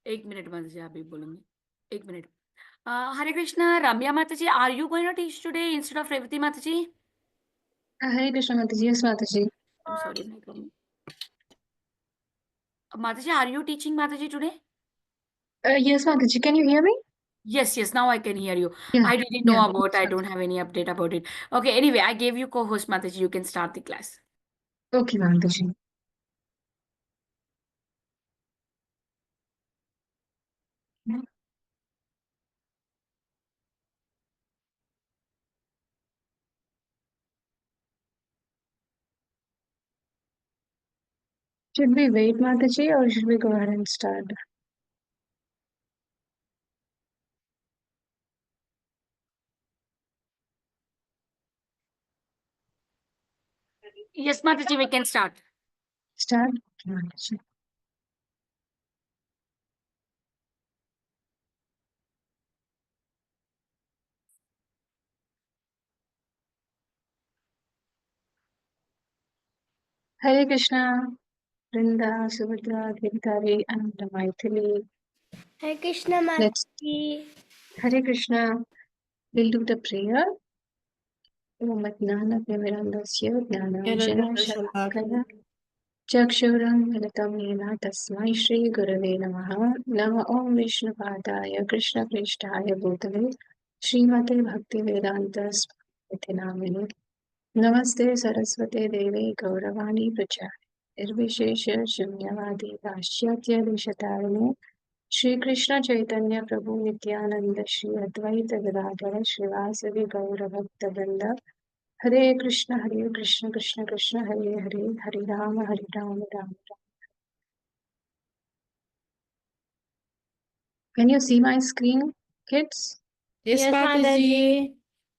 एक मिनट माताजी, अभी बोलूंगी, एक minute. Hare Krishna, Ramya Mataji, are you going to teach today instead of Revati Mataji? Hare Krishna Mataji, yes Mataji. I'm sorry, my God. Mataji, are you teaching Mataji today? Yes Mataji, can you hear me? Yes, now I can hear you. Yeah, I didn't yeah. know about, I don't have any update about it. Okay, anyway, I gave you co-host Mataji, you can start the class. Okay Mataji. Should we wait Mataji or should we go ahead and start? Yes, Mataji, we can start. Start? Okay, Mataji. Hare Krishna, Vrinda, Subhadra, Giritari, and Maithili. Hare Krishna Let's Mataji. Hare Krishna. We'll do the prayer. Om Jnanatimirandasya Jnananjana Shalakaya Chakshuram Militam Yena Tasmai Shri Gurave Namaha Nama Om Vishnupadaya Krishna Prishtaya Bhutale Srimate Bhakti Vedanta Swamiti Namine Namaste Saraswate Deve Gauravani Pracha Nirvishesha Shunyavadi Paschatya Deshatarine Shri Krishna Chaitanya Prabhu Nityananda Shri Advaita Gadadara Srivasadi Gauravakta Hare Krishna, Krishna Krishna, Hare Hare, Hare Rama, Rama Rama. Can you see my screen, kids? Yes, Yes, Mataji. Mataji.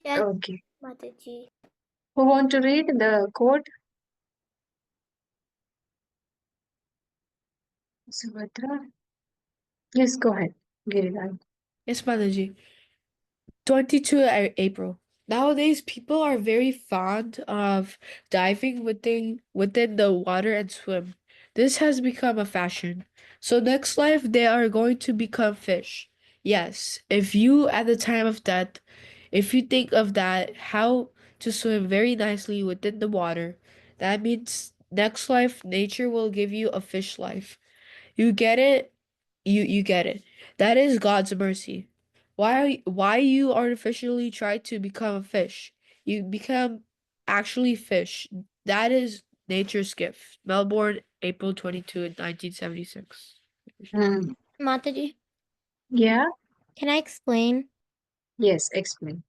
Yes, Okay. Mataji. Who want to read the quote? Subhadra? Yes, go ahead. Giridhar. Yes, Mataji. 22 April. Nowadays, people are very fond of diving within the water and swim. This has become a fashion. So next life, they are going to become fish. Yes, if you at the time of death, if you think of that, how to swim very nicely within the water, that means next life, nature will give you a fish life. You get it? You get it. That is God's mercy. Why you artificially try to become a fish? You become actually fish. That is nature's gift. Melbourne, April 22, 1976. Mataji, Yeah? can I explain? Yes, explain.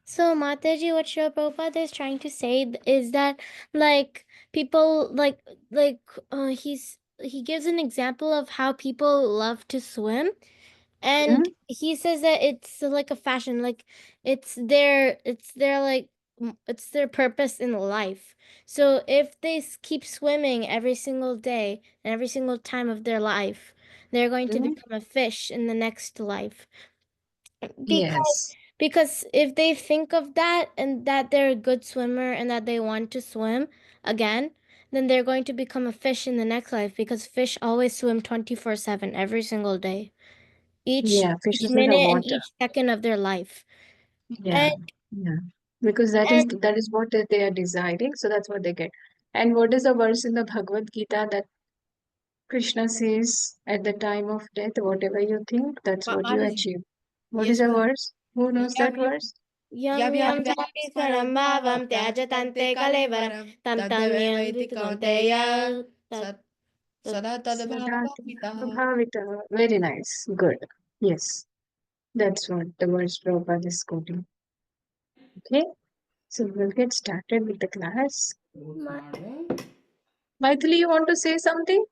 So Mataji, what Srila Prabhupada is trying to say is that like people he gives an example of how people love to swim, and he says that it's like a fashion, like it's their like it's their purpose in life. So if they keep swimming every single day and every single time of their life, they're going to become a fish in the next life. Yes. Because if they think of that and that they're a good swimmer and that they want to swim again, then they're going to become a fish in the next life, because fish always swim 24/7 every single day. Each Fishes in the minute and water. each second of their life. Yeah. Yeah. Because that is what they are desiring, so that's what they get. And what is the verse in the Bhagavad Gita that Krishna says at the time of death, whatever you think, that's what you Mataji. achieve. What Yes, is the ma'am. verse? Who knows that verse? Yam yam chari sarambhavam tyajatante kalevaram tam tam yanti kaunteya tat Sada Sadati Prabhavita. Very nice. Good. Yes. That's what the verse Prabhupada is quoting. Okay. So we'll get started with the class. Maithili, you want to say something?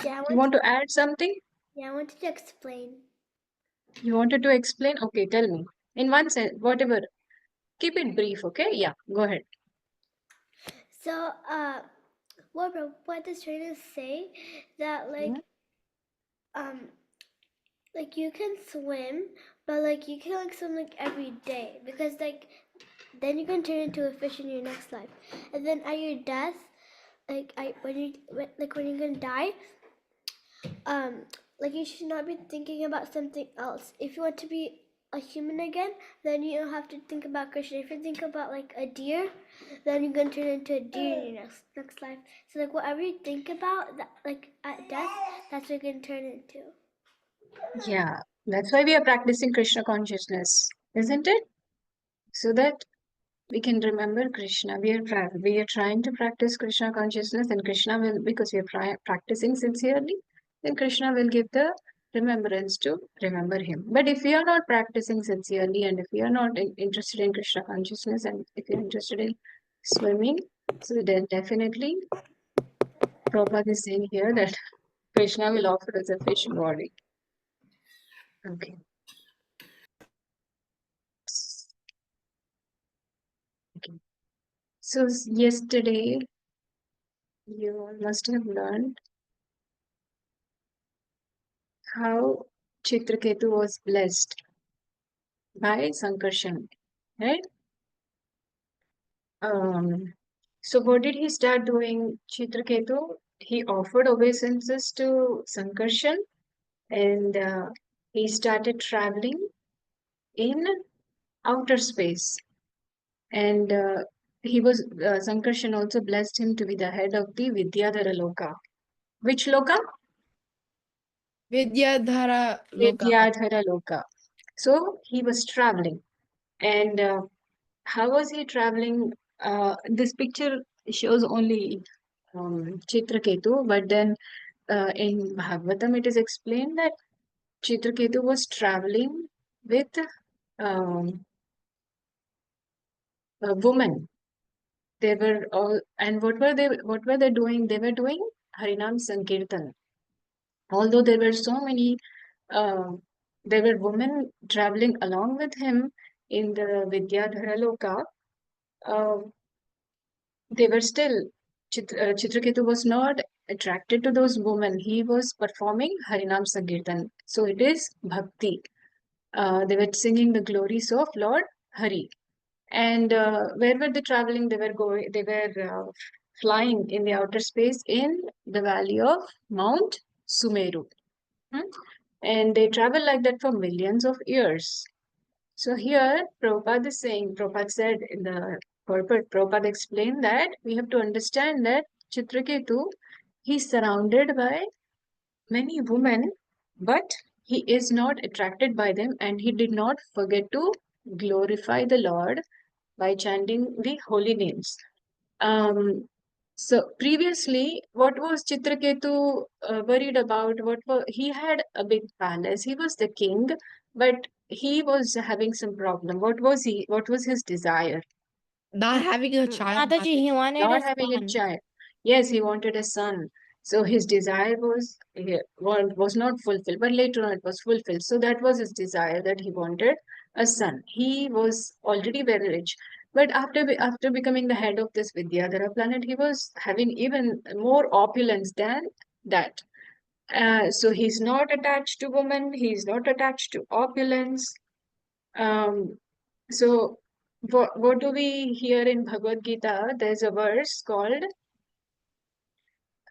You want to add something? Yeah, I wanted to explain. You wanted to explain? Okay, tell me. In one sentence, whatever. Keep it brief, okay? Yeah, go ahead. So, what is trying to say that like you can swim, but like you can like swim like every day, because like then you can turn into a fish in your next life, and then at your death, like when you're gonna die, like you should not be thinking about something else. If you want to be a human again, then you don't have to think about Krishna. If you think about like a deer, then you're gonna turn into a deer in your next life. So like whatever you think about, that, like at death, that's what you're gonna turn into. Yeah, that's why we are practicing Krishna consciousness, isn't it? So that we can remember Krishna. We are trying to practice Krishna consciousness, and Krishna will, because we are practicing sincerely, then Krishna will give the remembrance to remember him. But if we are not practicing sincerely, and if we are not interested in Krishna consciousness, and if you're interested in swimming, so then definitely Prabhupada is saying here that Krishna will offer us a fish body. Okay. Okay. So yesterday you all must have learned how Chitraketu was blessed by Sankarshan, right? So what did he start doing, Chitraketu? He offered obeisances to Sankarshan, and he started traveling in outer space. And Sankarshan also blessed him to be the head of the Vidyadhara Loka. Which Loka? Vidyadhara Loka. Vidyadhara Loka. So he was traveling. And how was he traveling? This picture shows only Chitraketu, but then in Bhagavatam it is explained that Chitraketu was traveling with um, a woman. They were all, and what were they? What were they doing? They were doing Harinam Sankirtan. Although there were so many, uh, there were women traveling along with him in the Vidyadhara Loka. Uh, they were still, Chitraketu was not attracted to those women. He was performing Harinam Sankirtan. So it is bhakti. They were singing the glories of Lord Hari. And where were they traveling? They were flying in the outer space in the valley of Mount Sumeru. Hmm? And they travel like that for millions of years. So here, Prabhupada is saying, Prabhupada said in the purport, Prabhupada explained that we have to understand that Chitraketu, he's surrounded by many women, but he is not attracted by them, and he did not forget to glorify the Lord by chanting the holy names. So previously, what was Chitraketu worried about? He had a big palace. He was the king, but he was having some problem. What was his desire? Not having a child. Mataji, he wanted Not a having a son. child. Yes, he wanted a son. So his desire was not fulfilled, but later on it was fulfilled. So that was his desire, that he wanted a son. He was already very rich, but after becoming the head of this Vidyadhara planet, he was having even more opulence than that. So he's not attached to women. He's not attached to opulence. Um, so what do we hear in Bhagavad Gita? There's a verse called,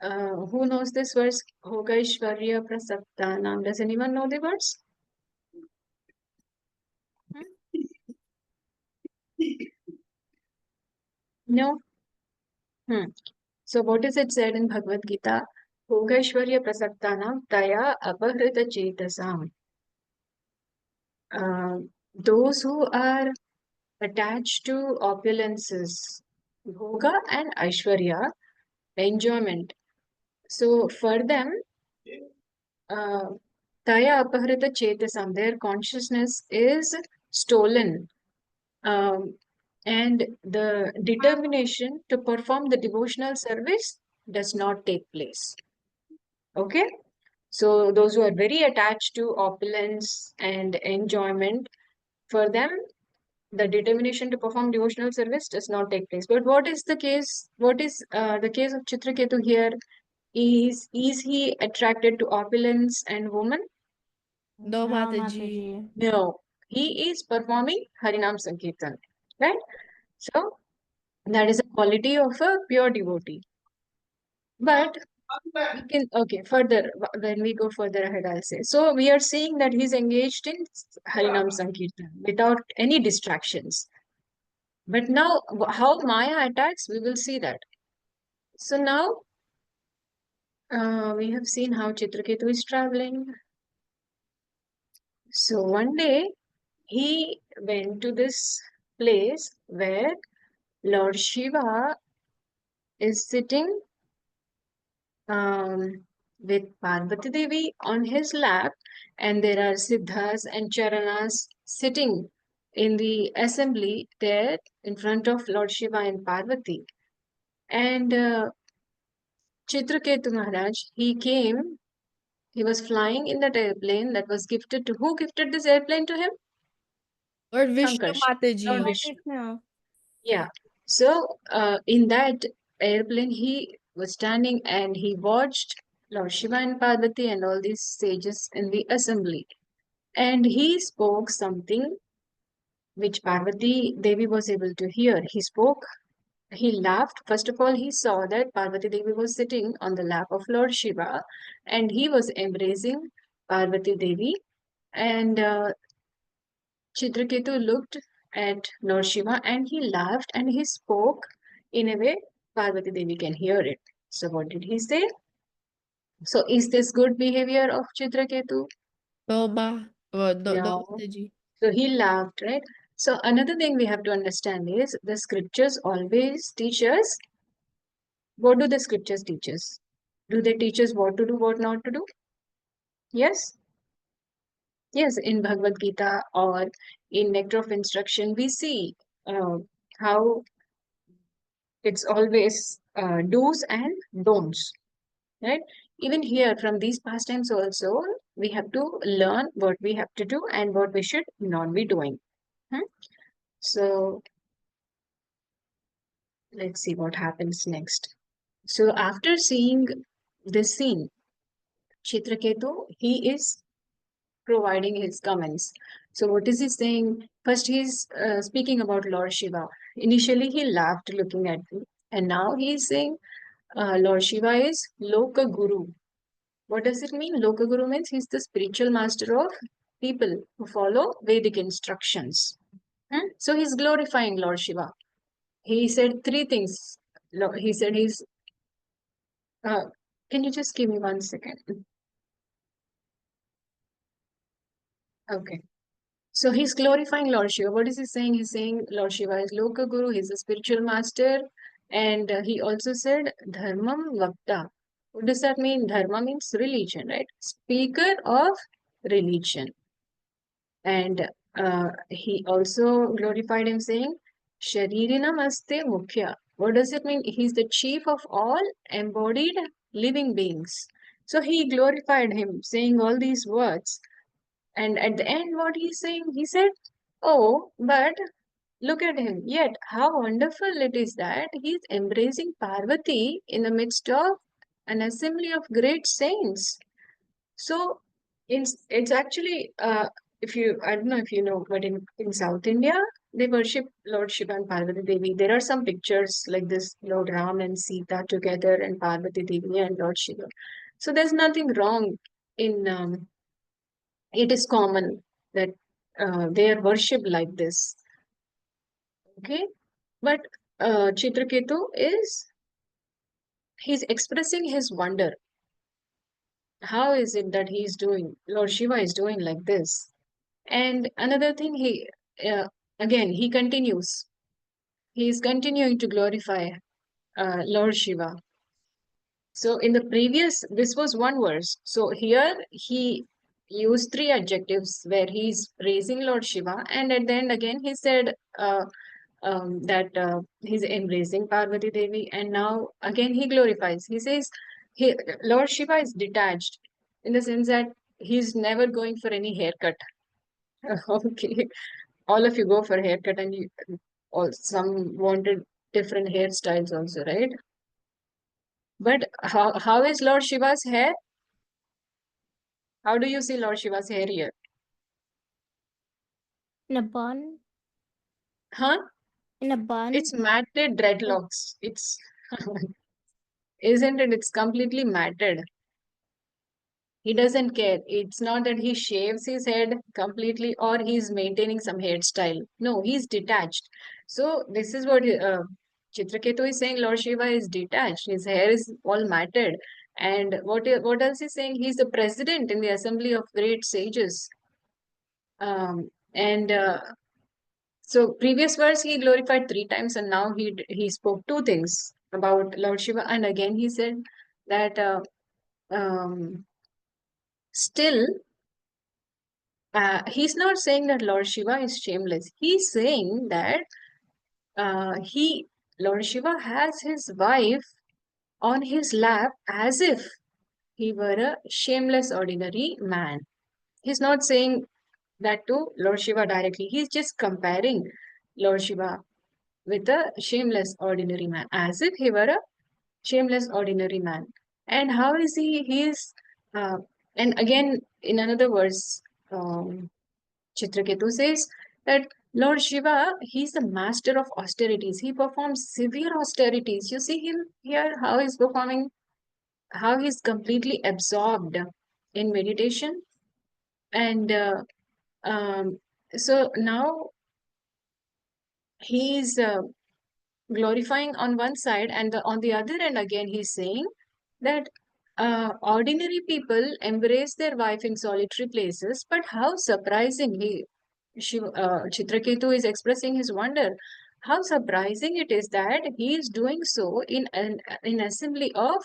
who knows this verse? Hoga Ishvarya Prasaptanam. Does anyone know the verse? No? Hmm. So what is it said in Bhagavad Gita? Hoga Ishvarya Prasaptanam Taya Apahrita Chetasam. Those who are attached to opulences, Bhoga and Aishwarya, enjoyment. So for them, Taya Apahrita Chetasam, their consciousness is stolen. And the determination to perform the devotional service does not take place. Okay? So those who are very attached to opulence and enjoyment, for them, the determination to perform devotional service does not take place. But what is the case? What is the case of Chitraketu here? Is he attracted to opulence and woman? No, No, Mataji. No. He is performing Harinam Sankirtan. Right? So that is a quality of a pure devotee. But We can, okay, further, when we go further ahead, I'll say. So we are seeing that he's engaged in Harinam Sankirtan without any distractions. But now, how Maya attacks, we will see that. So now, we have seen how Chitraketu is traveling. So one day, he went to this place where Lord Shiva is sitting with Parvati Devi on his lap, and there are Siddhas and Charanas sitting in the assembly there in front of Lord Shiva and Parvati. And Chitraketu Maharaj, he came, he was flying in that airplane that was gifted to who gifted this airplane to him? Lord Vishnu Pankaj, Mataji. Lord Lord Vishnu. Vishnu. Yeah. So in that airplane, he was standing and he watched Lord Shiva and Parvati and all these sages in the assembly. And he spoke something which Parvati Devi was able to hear. He spoke, he laughed. First of all, he saw that Parvati Devi was sitting on the lap of Lord Shiva and he was embracing Parvati Devi. And Chitraketu looked at Lord Shiva and he laughed and he spoke in a way Parvati Devi can hear it. So, what did he say? So, is this good behavior of Chitraketu? No, ma. No, no, No. Mataji. So, he laughed, right? So, another thing we have to understand is the scriptures always teach us. What do the scriptures teach us? Do they teach us what to do, what not to do? Yes? Yes, in Bhagavad Gita or in Nectar of Instruction, we see uh, how it's always do's and don'ts, right? Even here, from these pastimes also, we have to learn what we have to do and what we should not be doing. Hmm? So let's see what happens next. So after seeing this scene, Chitraketu, he is providing his comments. So what is he saying? First, he's speaking about Lord Shiva. Initially, he laughed looking at me, and now he is saying Lord Shiva is Loka Guru. What does it mean? Loka Guru means he's the spiritual master of people who follow Vedic instructions. So he's glorifying Lord Shiva. He said three things. He said he's. Uh, can you just give me 1 second? Okay. So he's glorifying Lord Shiva. What is he saying? He's saying Lord Shiva is Loka Guru. He's a spiritual master, and he also said Dharmam Vakta. What does that mean? Dharma means religion, right? Speaker of religion. And he also glorified him saying, Sharirina Maste Mukhya. What does it mean? He's the chief of all embodied living beings. So he glorified him, saying all these words. And at the end, what he's saying, he said, oh, but look at him. Yet, how wonderful it is that he's embracing Parvati in the midst of an assembly of great saints. So it's actually if you I don't know if you know, but in South India they worship Lord Shiva and Parvati Devi. There are some pictures like this Lord Ram and Sita together and Parvati Devi and Lord Shiva. So there's nothing wrong in it is common that they are worshipped like this. Okay, but Chitraketu is he's expressing his wonder. How is it that he's doing Lord Shiva is doing like this? And another thing, uh, he continues. He is continuing to glorify Lord Shiva. So in the previous, this was one verse. So here he used three adjectives where he's praising Lord Shiva, and at the end again he said that he's embracing Parvati Devi, and now again he glorifies. He says Lord Shiva is detached in the sense that he's never going for any haircut. Okay, all of you go for haircut and you all some wanted different hairstyles also, right? But how is Lord Shiva's hair? How do you see Lord Shiva's hair here? In a bun. Huh? In a bun. It's matted dreadlocks. It's isn't it? It's completely matted. He doesn't care. It's not that he shaves his head completely or he's maintaining some hairstyle. No, he's detached. So this is what Chitraketu is saying. Lord Shiva is detached. His hair is all matted. And what else is saying? He's the president in the assembly of great sages. And so previous verse he glorified 3 times, and now he spoke 2 things about Lord Shiva. And again he said that still he's not saying that Lord Shiva is shameless. He's saying that Lord Shiva has his wife on his lap as if he were a shameless ordinary man. He's not saying that to Lord Shiva directly. He's just comparing Lord Shiva with a shameless ordinary man, as if he were a shameless ordinary man. And how is he? Uh, and again, in another verse, Chitraketu says that Lord Shiva, he's the master of austerities. He performs severe austerities. You see him here, how he's performing, how he's completely absorbed in meditation. And um, so now he's glorifying on one side, and on the other end, again, he's saying that ordinary people embrace their wife in solitary places, but how surprising Chitraketu is expressing his wonder. How surprising it is that he is doing so in an assembly of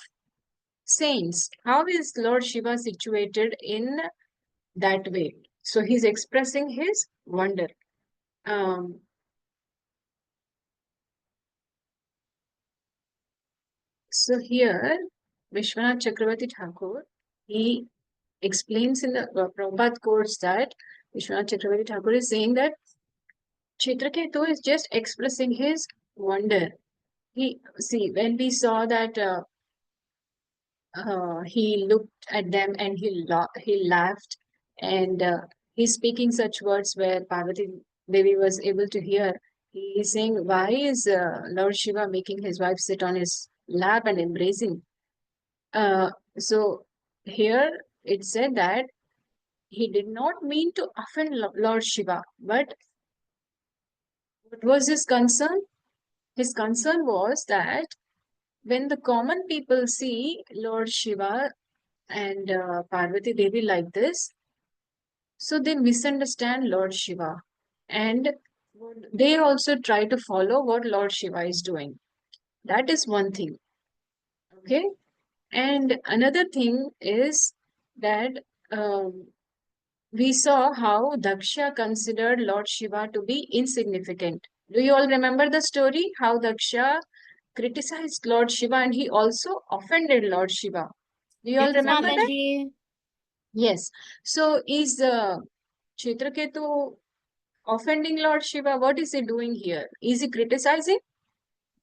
saints. How is Lord Shiva situated in that way? So he's expressing his wonder. Um, so here, Vishwanath Chakravarti Thakur, he explains in the Prabhupada quotes that Vishwanath Chakravarti Thakur is saying that Chitraketu is just expressing his wonder. When we saw that he looked at them and he laughed, and he's speaking such words where Parvati Devi was able to hear. He is saying, why is Lord Shiva making his wife sit on his lap and embracing? So here it said that he did not mean to offend Lord Shiva, but what was his concern? His concern was that when the common people see Lord Shiva and Parvati Devi like this, so they misunderstand Lord Shiva, and they also try to follow what Lord Shiva is doing. That is one thing. Okay. And another thing is that we saw how Daksha considered Lord Shiva to be insignificant. Do you all remember the story? How Daksha criticized Lord Shiva and he also offended Lord Shiva. Do you all Yes, remember that? Mataji. Yes. So is Chitraketu offending Lord Shiva? What is he doing here? Is he criticizing?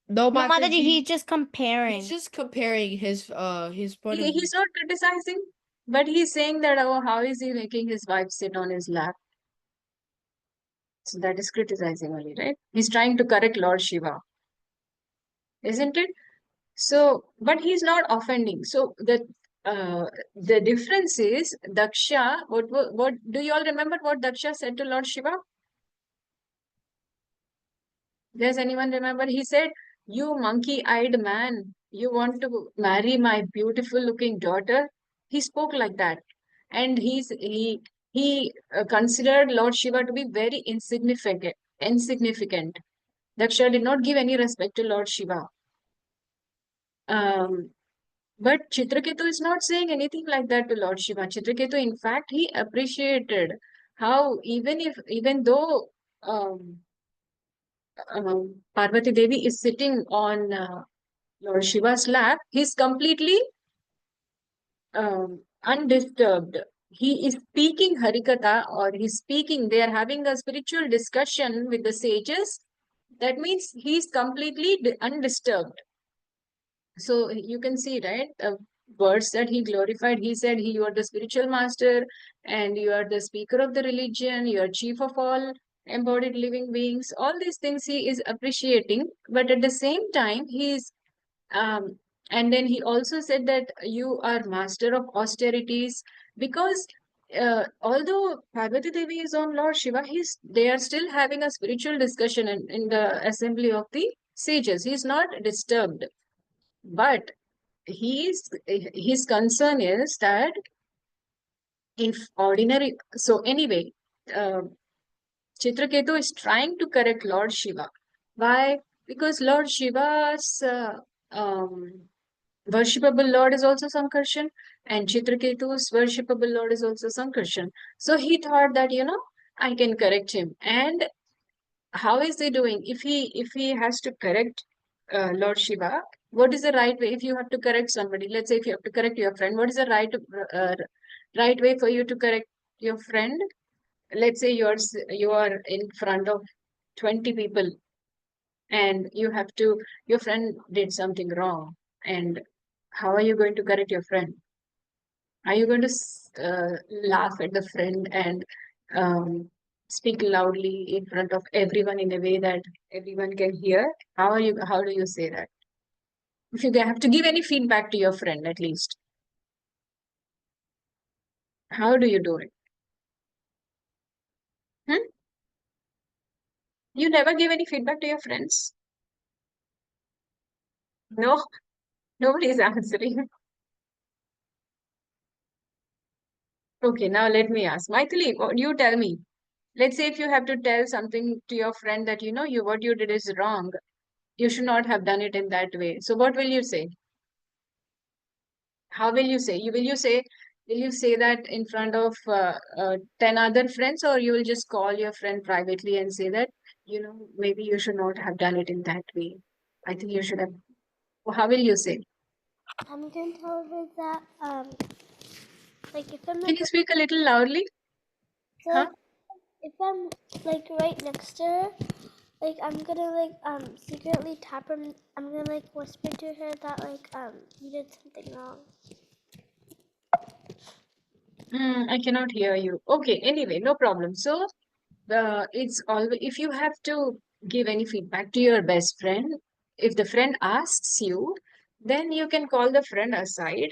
No, No, Mataji, Mataji. he's just comparing. He's just comparing his point of view. He's not criticizing, but he's saying that, oh, how is he making his wife sit on his lap? So that is criticizing only, right? He's trying to correct Lord Shiva, isn't it? So, but he's not offending. So the difference is Daksha. What do you all remember? What Daksha said to Lord Shiva? Does anyone remember? He said, "You monkey-eyed man, you want to marry my beautiful-looking daughter?" He spoke like that, and he considered Lord Shiva to be very insignificant. Insignificant. Daksha did not give any respect to Lord Shiva. But Chitraketu is not saying anything like that to Lord Shiva. Chitraketu, in fact, he appreciated how even though Parvati Devi is sitting on Lord Shiva's lap, he's completely undisturbed. He is speaking Harikatha, or they are having a spiritual discussion with the sages. That means he's completely undisturbed. So you can see, right? The words that he glorified, he said, you are the spiritual master and you are the speaker of the religion, you are chief of all embodied living beings. All these things he is appreciating, but at the same time, he is And then he also said that you are master of austerities, because although Parvati Devi is on Lord Shiva, they are still having a spiritual discussion in the assembly of the sages. He's not disturbed, but his concern is that in ordinary. So anyway, uh, Chitraketu is trying to correct Lord Shiva. Why? Because Lord Shiva's worshipable Lord is also Sankarshan, and Chitraketu's worshipable Lord is also Sankarshan. So he thought that, I can correct him. And how is he doing? If he has to correct Lord Shiva, what is the right way? If you have to correct somebody, let's say if you have to correct your friend, what is the right way for you to correct your friend? Let's say you are in front of 20 people, and your friend did something wrong, and how are you going to correct your friend? Are you going to laugh at the friend and um, speak loudly in front of everyone in a way that everyone can hear? How do you say that? If you have to give any feedback to your friend, at least, how do you do it? Hmm? You never give any feedback to your friends? No, nobody is answering. Okay, now let me ask. Maithili, you tell me. Let's say if you have to tell something to your friend that what you did is wrong, you should not have done it in that way. So what will you say? How will you say? Will you say that in front of 10 other friends, or you will just call your friend privately and say that, maybe you should not have done it in that way. I think you should have. How will you say? I'm gonna tell her that like if I'm Can you speak a little loudly? so Huh? if I'm like right next to her, like I'm gonna secretly tap her. I'm gonna like whisper to her that you did something wrong. I cannot hear you. Okay, anyway, no problem. So it's always, if you have to give any feedback to your best friend, if the friend asks you, then you can call the friend aside,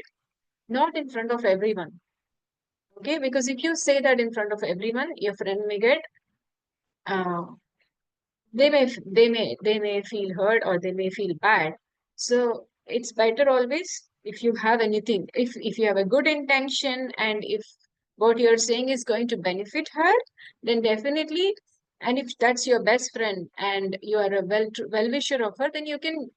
not in front of everyone. Okay, because if you say that in front of everyone, your friend may get uh, they may feel hurt, or they may feel bad. So it's better always, if you have anything, if you have a good intention, and if what you're saying is going to benefit her, then definitely. And if that's your best friend and you are a well wisher of her, then you can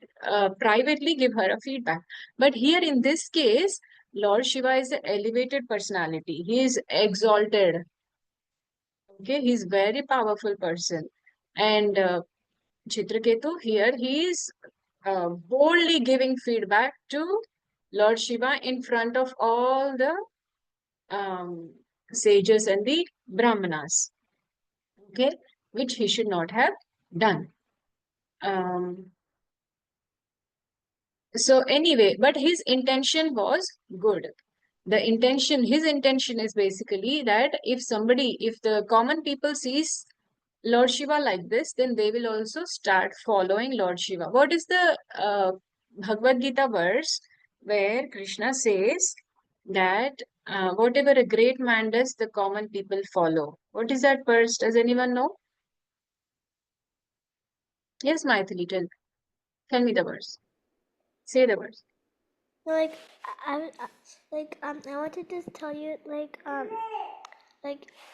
privately give her a feedback. But here in this case, Lord Shiva is an elevated personality. He is exalted. Okay, he's very powerful person. And Chitraketu here, he is boldly giving feedback to Lord Shiva in front of all the um, sages and the Brahmanas, okay, which he should not have done. Um, so anyway, but his intention was good. His intention is basically that if the common people sees Lord Shiva like this, then they will also start following Lord Shiva. What is the Bhagavad Gita verse where Krishna says that whatever a great man does, the common people follow? What is that verse? Does anyone know? Yes, Maithili, tell me the verse. Say the verse. So, I wanted to tell you like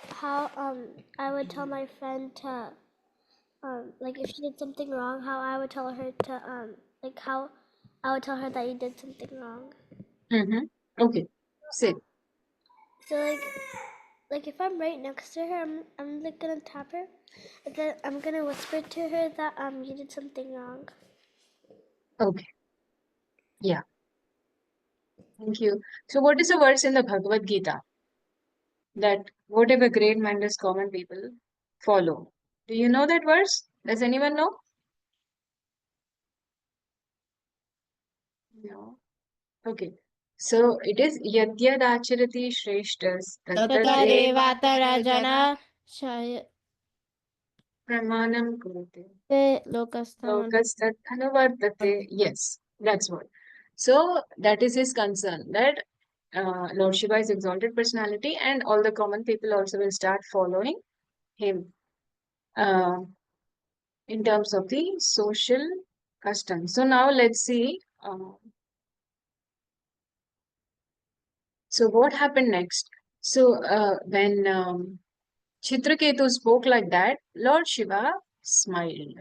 how I would tell my friend to like if she did something wrong, how I would tell her to like how I would tell her that you did something wrong. Mm-hmm. Okay, say. So like if I'm right next to her, I'm like gonna tap her, and then I'm gonna whisper to her that you did something wrong. Okay, yeah, thank you. So what is the verse in the Bhagavad Gita that whatever great man does, common people follow? Do you know that verse? Does anyone know? No. Okay. So it is Yadyadacharati Shreshtas Tattadev Tatadevatara Shaya Pramanam Kurute Lokastam. Lokas Tat Anuvartate. Yes, that's what. So that is his concern, that Lord Shiva is exalted personality, and all the common people also will start following him in terms of the social custom. So now let's see. So what happened next? So when Chitraketu spoke like that, Lord Shiva smiled.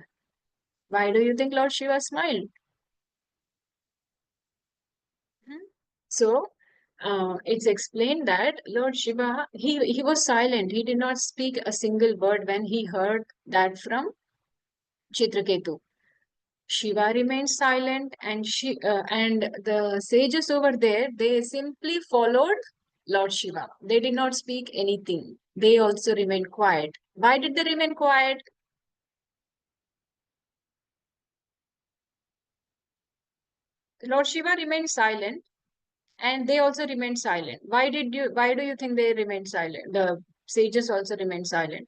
Why do you think Lord Shiva smiled? So it's explained that Lord Shiva, he was silent. He did not speak a single word when he heard that from Chitraketu. Shiva remained silent, and and the sages over there, they simply followed Lord Shiva. They did not speak anything. They also remained quiet. Why did they remain quiet? Lord Shiva remained silent, and they also remained silent. Why do you think they remained silent? The sages also remained silent.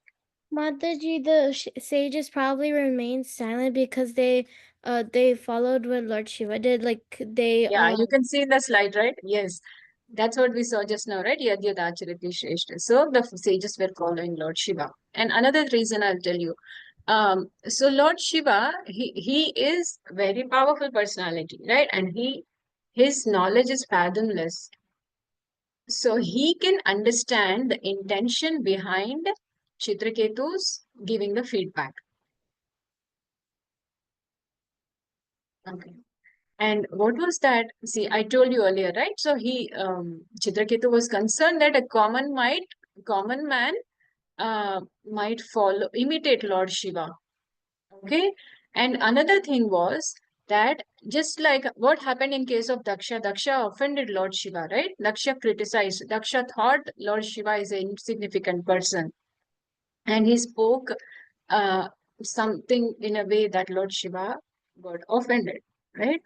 Mataji, the sages probably remained silent because they followed what Lord Shiva did. Like they Yeah, you can see in the slide, right? Yes. That's what we saw just now, right? Yadyadacharati Shrestha. So the sages were following Lord Shiva. And another reason I'll tell you. So Lord Shiva, he is very powerful personality, right? And his knowledge is fathomless. So he can understand the intention behind Chitraketu's giving the feedback. Okay. And what was that? See, I told you earlier, right? So Chitraketu was concerned that a common man might imitate Lord Shiva. Okay. And another thing was that just like what happened in case of Daksha, Daksha offended Lord Shiva, right? Daksha criticized. Daksha thought Lord Shiva is an insignificant person. And he spoke uh, something in a way that Lord Shiva got offended, right?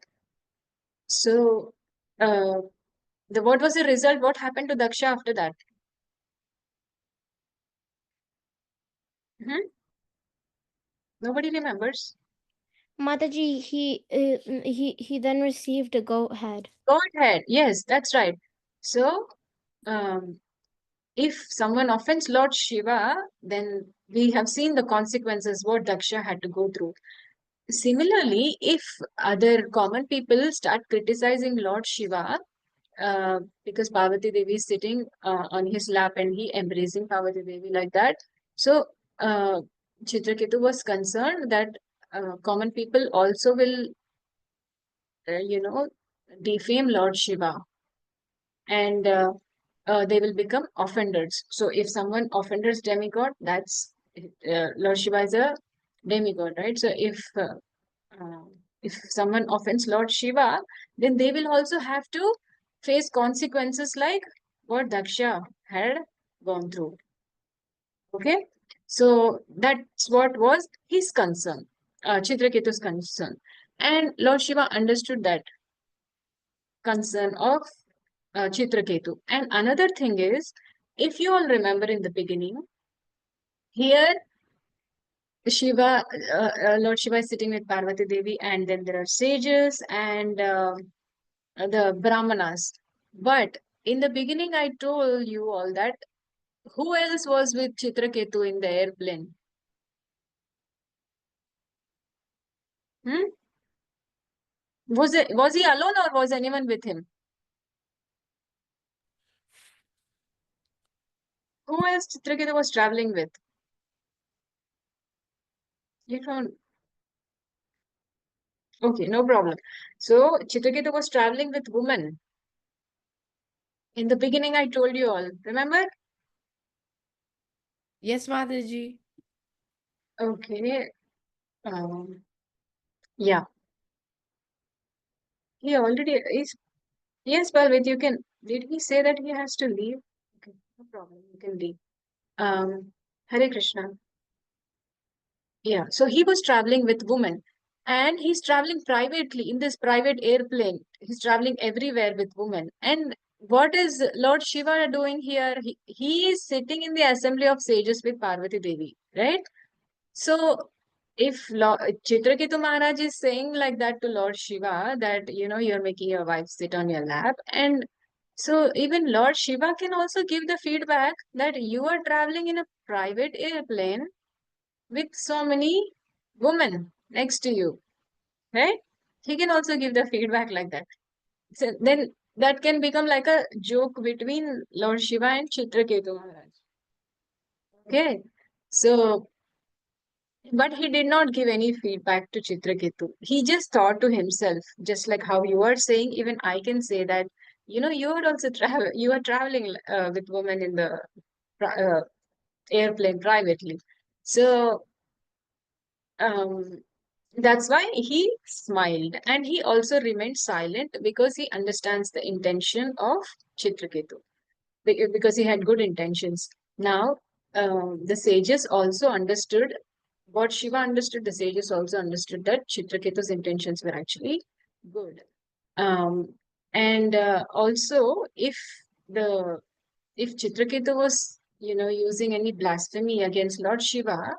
So, what was the result? What happened to Daksha after that? Hmm? Nobody remembers. Mataji, he then received a goat head. Go ahead. Yes, that's right. So, um, if someone offends Lord Shiva, then we have seen the consequences what Daksha had to go through. Similarly, if other common people start criticizing Lord Shiva, because Parvati Devi is sitting on his lap and he embracing Parvati Devi like that. So Chitraketu was concerned that common people also will, defame Lord Shiva, and they will become offenders. So if someone offenders demigod, that's Lord Shiva is a demigod, right? So uh, if someone offends Lord Shiva, then they will also have to face consequences like what Daksha had gone through. Okay, so that's what was his concern, Chitraketu's concern, and Lord Shiva understood that concern of Chitraketu. And another thing is, if you all remember in the beginning, here Shiva, Lord Shiva is sitting with Parvati Devi, and then there are sages and the Brahmanas. But in the beginning, I told you all that who else was with Chitraketu in the airplane? Hmm? Was he alone or was anyone with him? Who else Chitraketu was traveling with? You don't. Okay, no problem. So Chitraketu was traveling with women. In the beginning, I told you all. Remember? Yes, Mataji. Okay. Yeah. He already is. Yes, Palvit, you can. Did he say that he has to leave? Okay, no problem. You can leave. Hare Krishna. Yeah. So he was traveling with women, and he's traveling privately in this private airplane. He's traveling everywhere with women. And what is Lord Shiva doing here? He is sitting in the assembly of sages with Parvati Devi, right? So if Chitraketu Maharaj is saying like that to Lord Shiva, that you're making your wife sit on your lap, and so even Lord Shiva can also give the feedback that you are traveling in a private airplane with so many women next to you, right? He can also give the feedback like that. So then that can become like a joke between Lord Shiva and Chitraketu Maharaj. Okay, so but he did not give any feedback to Chitraketu. He just thought to himself, just like how you are saying, even I can say that, you are also you are traveling with women in the uh, airplane privately. So um, that's why he smiled, and he also remained silent because he understands the intention of Chitraketu, because he had good intentions. Now, the sages also understood what Shiva understood. The sages also understood that Chitraketu's intentions were actually good. Um, and also, the if Chitraketu was, using any blasphemy against Lord Shiva,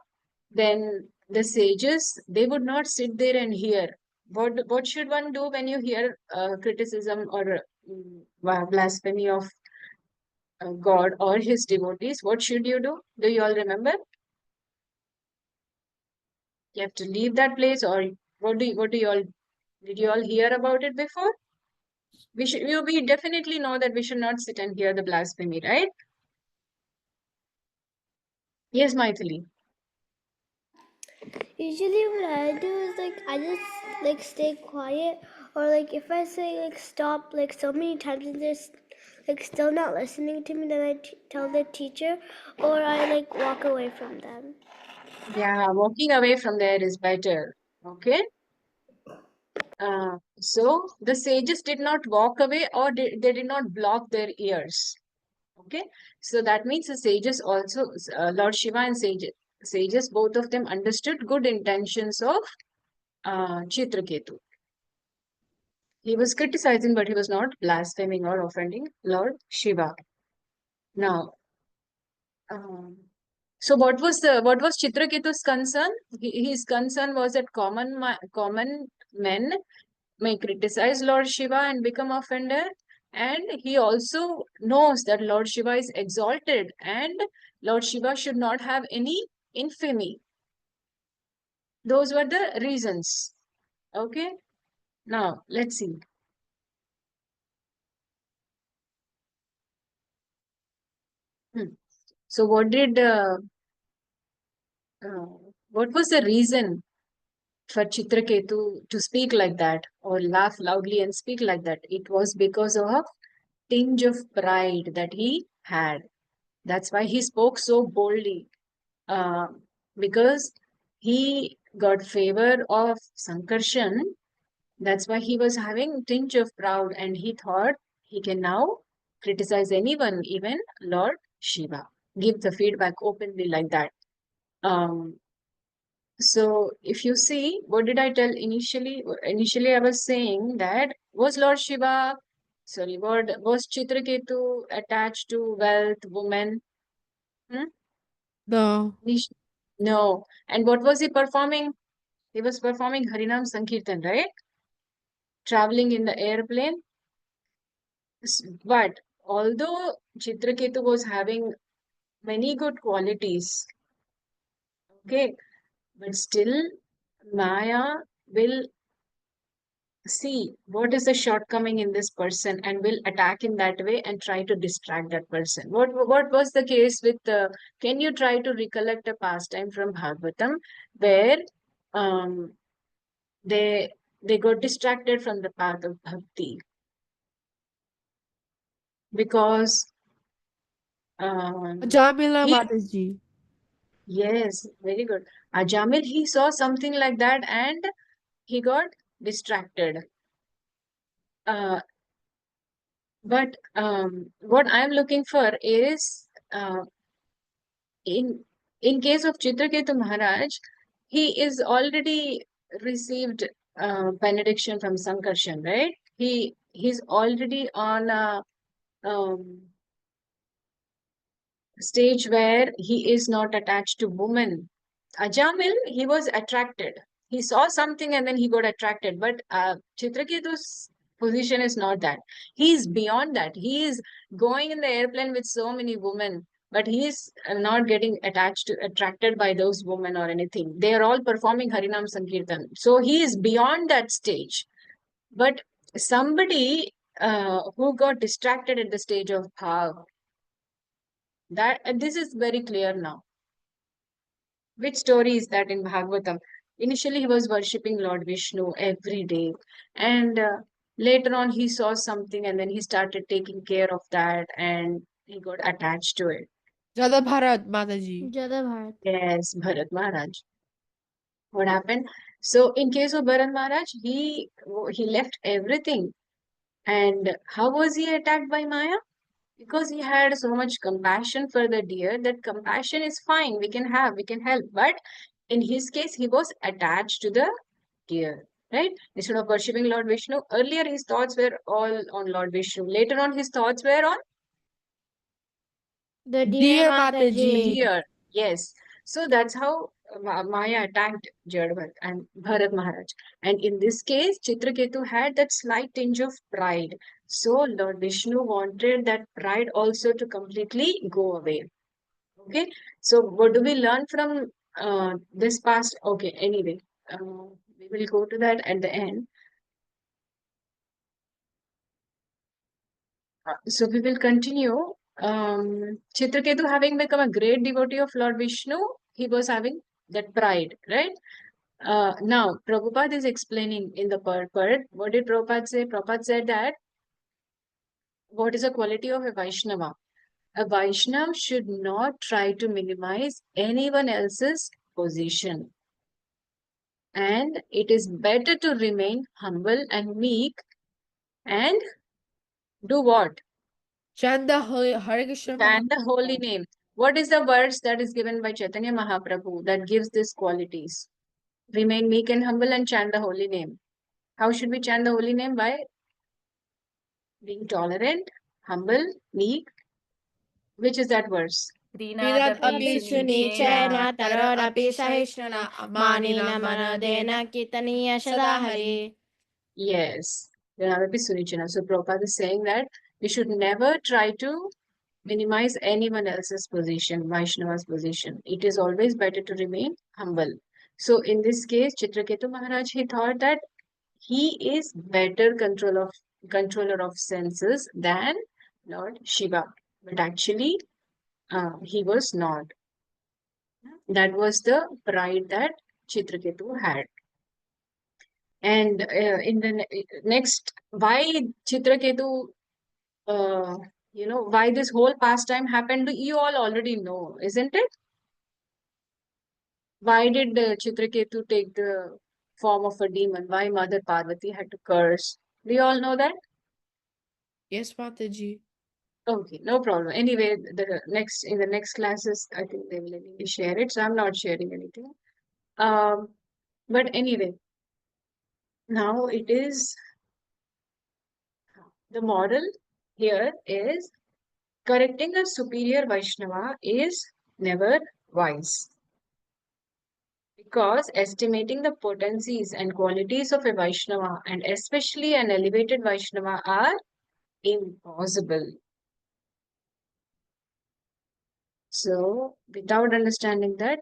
then the sages, they would not sit there and hear. What should one do when you hear criticism or blasphemy of God or his devotees? What should you do? Do you all remember? You have to leave that place, or what do you all, did you all hear about it before? We definitely know that we should not sit and hear the blasphemy, right? Yes, Maithili. Usually what I do is like I just like stay quiet, or like if I say like stop like so many times and they're like still not listening to me, then I tell the teacher, or I like walk away from them. Yeah, walking away from there is better. Okay. So the sages did not walk away, or they did not block their ears. Okay. So that means the sages also, Lord Shiva and sages, both of them understood good intentions of Chitraketu. He was criticizing, but he was not blaspheming or offending Lord Shiva. Now, um, so what was Chitraketu's concern? His concern was that common men may criticize Lord Shiva and become offended, and he also knows that Lord Shiva is exalted and Lord Shiva should not have any infamy. Those were the reasons. Okay. Now let's see. So what was the reason for Chitraketu to speak like that or laugh loudly and speak like that? It was because of a tinge of pride that he had. That's why he spoke so boldly, uh, because he got favor of Sankarshan. That's why he was having tinge of proud, and he thought he can now criticize anyone, even Lord Shiva. Give the feedback openly like that. Um, So if you see, what did I tell initially? Initially, I was saying that was Lord Shiva, sorry, was Chitraketu attached to wealth, women? Hmm? No. No. And what was he performing? He was performing Harinam Sankirtan, right? Traveling in the airplane. But although Chitraketu was having many good qualities, okay, but still Maya will see what is the shortcoming in this person and will attack in that way and try to distract that person. What was the case with can you try to recollect a pastime from Bhagavatam where um, they they got distracted from the path of bhakti because Jamila he Mataji. yes, very good. Ajamil, he saw something like that and he got distracted. But what I'm looking for is in case of Chitraketu Maharaj, he is already received benediction from Sankarshan, right? He's already on a stage where he is not attached to women. Ajamil, he was attracted. He saw something and then he got attracted. But Chitraketu's position is not that. He is beyond that. He is going in the airplane with so many women, but he is not getting attracted by those women or anything. They are all performing Harinam Sankirtan. So he is beyond that stage. But somebody who got distracted at the stage of bhav, that this is very clear now. Which story is that in Bhagavatam? Initially, he was worshipping Lord Vishnu every day, and later on, he saw something, and then he started taking care of that, and he got attached to it. Jada Bharat Mataji. Jada Bharat. Yes, Bharat Maharaj. What happened? So, in case of Bharat Maharaj, he left everything, and how was he attacked by Maya? Because he had so much compassion for the deer. That compassion is fine, we can help, but in his case he was attached to the deer, right? Instead of worshipping Lord Vishnu, earlier his thoughts were all on Lord Vishnu, later on his thoughts were on The Dear dear Mataji. Mataji. deer. Yes, so that's how Maya attacked Jadvat and Bharat Maharaj. And in this case, Chitraketu had that slight tinge of pride. So Lord Vishnu wanted that pride also to completely go away. Okay, so what do we learn from this past? Okay, anyway, we will go to that at the end. So we will continue. Chitraketu, having become a great devotee of Lord Vishnu, he was having that pride, right? Now, Prabhupada is explaining in the purport. What did Prabhupada say? Prabhupada said that what is the quality of a Vaishnava? A Vaishnava should not try to minimize anyone else's position. And it is better to remain humble and meek and do what? Chant the Hare Krishna Chant the holy Mahamantra. name. What is the verse that is given by Chaitanya Mahaprabhu that gives these qualities? Remain meek and humble and chant the holy name. How should we chant the holy name? By being tolerant, humble, meek. Which is that verse? Srinadapi Sunicena Sunichena Tarodapi Tarapi Sahishnuna Sahishnuna Manina Amanina Manadena Manadena Kitaniya Shadahari. Yes. Srinadapi Sunichena. So Prabhupada is saying that we should never try to minimize anyone else's position, Vaishnava's position. It is always better to remain humble. So in this case, Chitraketu Maharaj, he thought that he is better controller of senses than Lord Shiva. But actually, he was not. That was the pride that Chitraketu had. And in the next, why Chitraketu, why this whole pastime happened, you all already know, isn't it? Why did Chitraketu take the form of a demon? Why Mother Parvati had to curse? We all know that? Yes, Mataji. Okay, no problem. Anyway, in the next classes, I think they will anyway share it, so I'm not sharing anything. But anyway, now it is the moral here is correcting a superior Vaishnava is never wise. Because estimating the potencies and qualities of a Vaishnava and especially an elevated Vaishnava are impossible. So, without understanding that,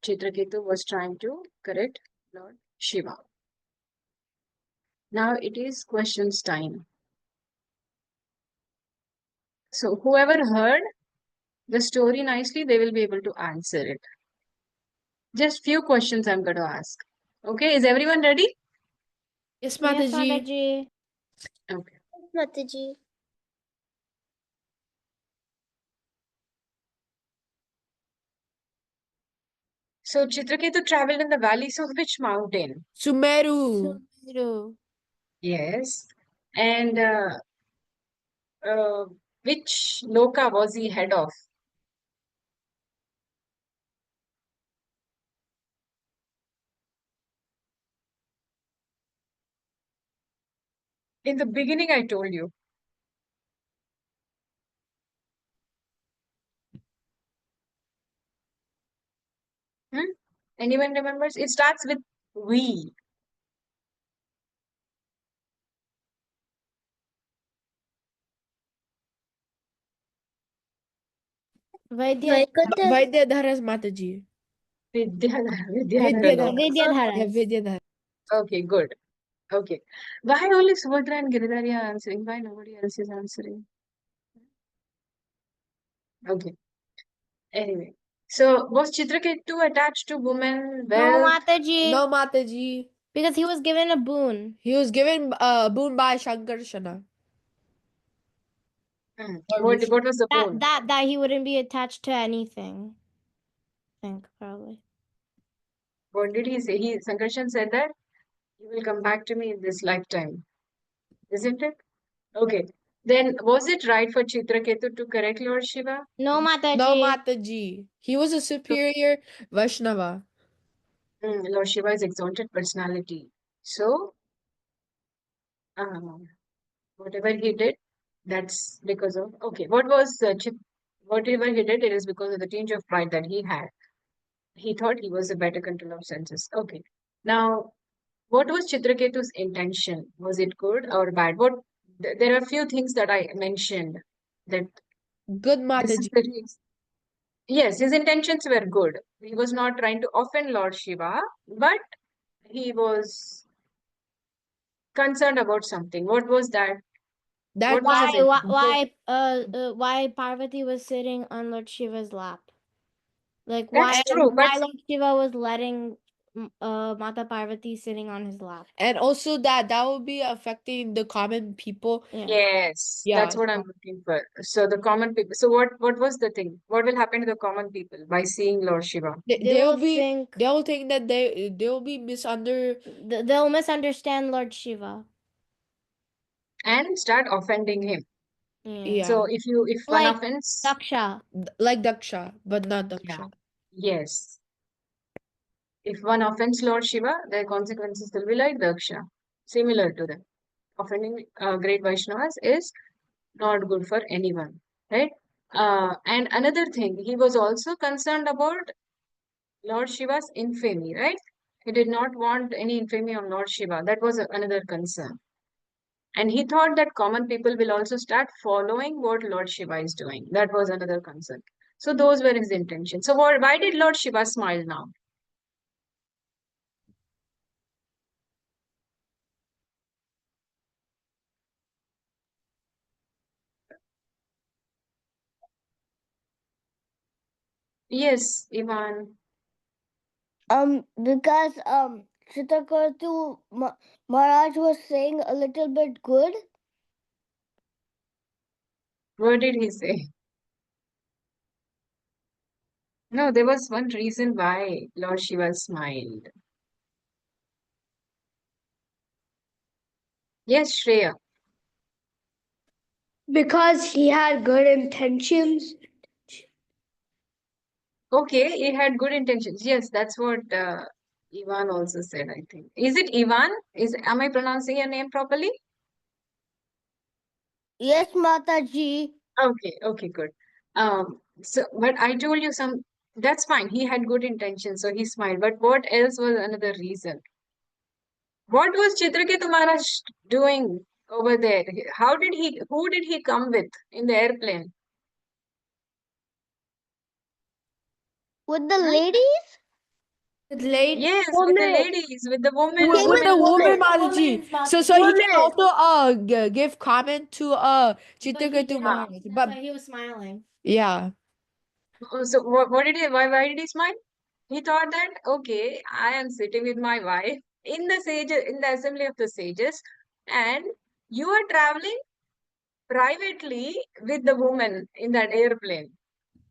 Chitraketu was trying to correct Lord Shiva. Now it is questions time. So, whoever heard the story nicely, they will be able to answer it. Just few questions I'm going to ask. Okay, is everyone ready? Yes, Yes, Mataji. Mataji. Okay. Mataji. So, Chitraketu traveled in the valleys of which mountain? Sumeru. Sumeru. Yes. And uh, which loka was he head of? In the beginning, I told you. Hmm? Anyone remembers? It starts with V. Vaidya. Vaidya Mataji. Vidyadhara. Vidyadhara. Vidyadhara. Yeah, Vidyadhara. Okay, good. Okay. Why only Subhadra and Giridhari are answering? Why nobody else is answering? Okay. Anyway. So was Chitraketu attached to women, No, wealth? Mataji. No, Mataji. Because he was given a boon. He was given a boon by Shankarshana. Or What, Vishnu. what was the boon? That he wouldn't be attached to anything. I think probably. What did he say? Sankarshan said that he will come back to me in this lifetime. Isn't it? Okay. Then was it right for Chitraketu to correct Lord Shiva? No, Mataji. No, Mataji. He was a superior Vaishnava. Lord Shiva is exalted personality. So, whatever he did, that's because of, okay, what was whatever he did, it is because of the tinge of pride that he had. He thought he was a better control of senses. Okay. Now, what was Chitraketu's intention? Was it good or bad? There are a few things that I mentioned that Good this is Mataji. the reason. Yes, his intentions were good. He was not trying to offend Lord Shiva, but he was concerned about something. What was that? That What was his intention? Why Parvati was sitting on Lord Shiva's lap? Like That's why true, but Lord Shiva was letting Mata Parvati sitting on his lap. and also that will be affecting the common people. Yeah. yes, Yeah. that's what I'm looking for. So the common people. So what was the thing? What will happen to the common people by seeing Lord Shiva? They'll think that they'll be they'll misunderstand Lord Shiva. And start offending him. Yeah. So if one Like offense, Daksha. Like Daksha, but not Daksha. yes. If one offends Lord Shiva, the consequences will be like Daksha, similar to them. Offending great Vaishnavas is not good for anyone, right? And another thing, he was also concerned about Lord Shiva's infamy, right? He did not want any infamy on Lord Shiva. That was another concern. And he thought that common people will also start following what Lord Shiva is doing. That was another concern. So those were his intentions. So why did Lord Shiva smile now? Yes, Ivan. Because Chitrakartu Maharaj was saying a little bit good. What did he say? No, there was one reason why Lord Shiva smiled. Yes, Shreya. Because he had good intentions. Okay, he had good intentions. Yes, that's what Ivan also said, I think. Is it Ivan? Am I pronouncing your name properly? Yes, Mataji. Okay, good. So but I told you that's fine. He had good intentions, so he smiled. But what else was another reason? What was Chitraketu Maharaj doing over there? Who did he come with in the airplane? With the ladies? Yes, with the ladies, with the women. With the woman women. Mataji. So he can also give comment to Chitraketu Maharaj. But he was smiling. yeah. So why did he smile? He thought that, okay, I am sitting with my wife in the assembly of the sages, and you are traveling privately with the woman in that airplane,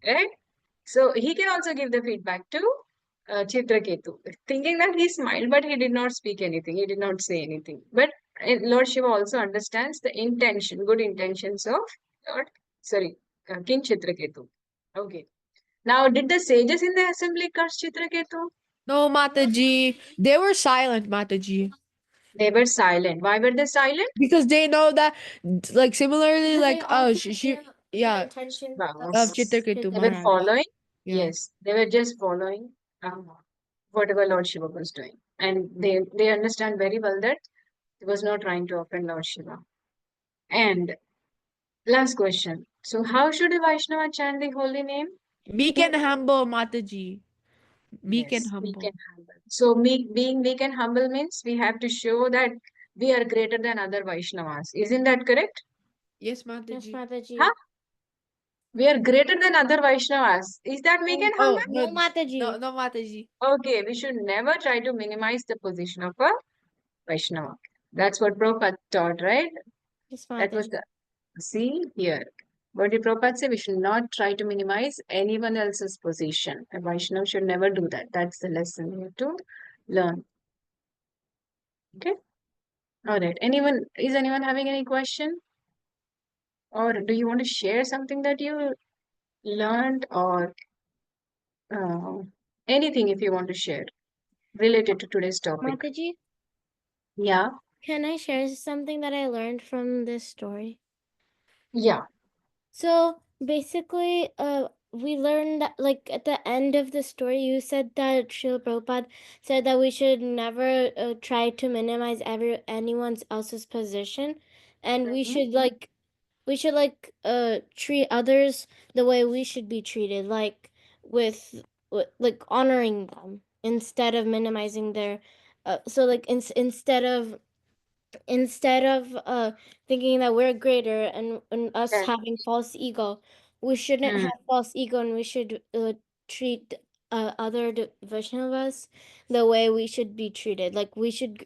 right? So he can also give the feedback to Chitraketu, thinking that he smiled, but he did not speak anything. He did not say anything. But Lord Shiva also understands the good intentions of King Chitraketu. Okay. Now, did the sages in the assembly curse Chitraketu? No, Mataji. They were silent, Mataji. They were silent. Why were they silent? Because they know that, like, similarly, Because like, they also she, knew yeah, intention Wow. of Chitraketu They were Maharaj. following. Yeah. Yes, they were just following. whatever Lord Shiva was doing. And they understand very well that he was not trying to offend Lord Shiva. And last question. So how should a Vaishnava chant the holy name? Meek and humble, Mataji. Meek and Yes, meek humble. and humble. So being meek and humble means we have to show that we are greater than other Vaishnavas. Isn't that correct? Yes, Yes, Mataji. Mataji. Huh? We are greater than other Vaishnavas. Is that meek and humble? Oh, no, No, Mataji. no, Mataji. Okay, we should never try to minimize the position of a Vaishnava. That's what Prabhupada taught, right? Yes, That was Mataji. the see here. What did Prabhupada say? We should not try to minimize anyone else's position. A Vaishnava should never do that. That's the lesson we have to learn. Okay. All right. Is anyone having any question? Or do you want to share something that you learned or uh, anything if you want to share related to today's topic? Mataji, Yeah. can I share something that I learned from this story? Yeah. So basically, we learned that, like, at the end of the story, you said that Srila Prabhupada said that we should never try to minimize anyone else's position, and we Mhm. should treat others the way we should be treated, like like honoring them instead of minimizing their. So like instead of thinking that we're greater and us That, having false ego, we shouldn't mm, have false ego, and we should treat other Vaishnavas the way we should be treated. Like we should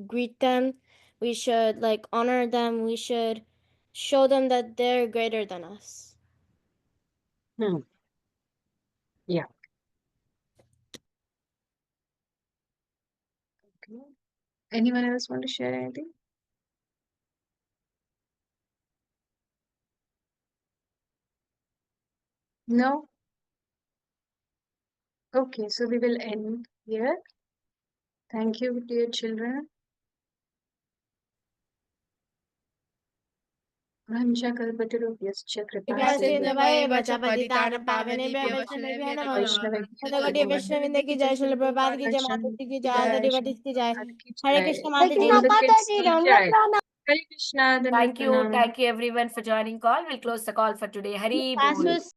greet them, we should like honor them, we should show them that they're greater than us. mm, yeah. Okay. Anyone else want to share anything? No? Okay, so we will end here. Thank you, dear children. Vanchakalpatarubhyascha Vipassena kripasindhu Bhaya Vacha Patitanam Pavanebhyo Vaishnavebhyo Namo. Shatakoటి Vaishnavinde ki jai, Srila Prabhupada ki jai, Mataji ki jai, all the devotees ki jai. Hare Krishna Mataji. All the kids ki jai. Hare Krishna, Thank you. Dandavat Pranam. Thank you everyone for joining call. We'll close the call for today. Hari Class Bol. was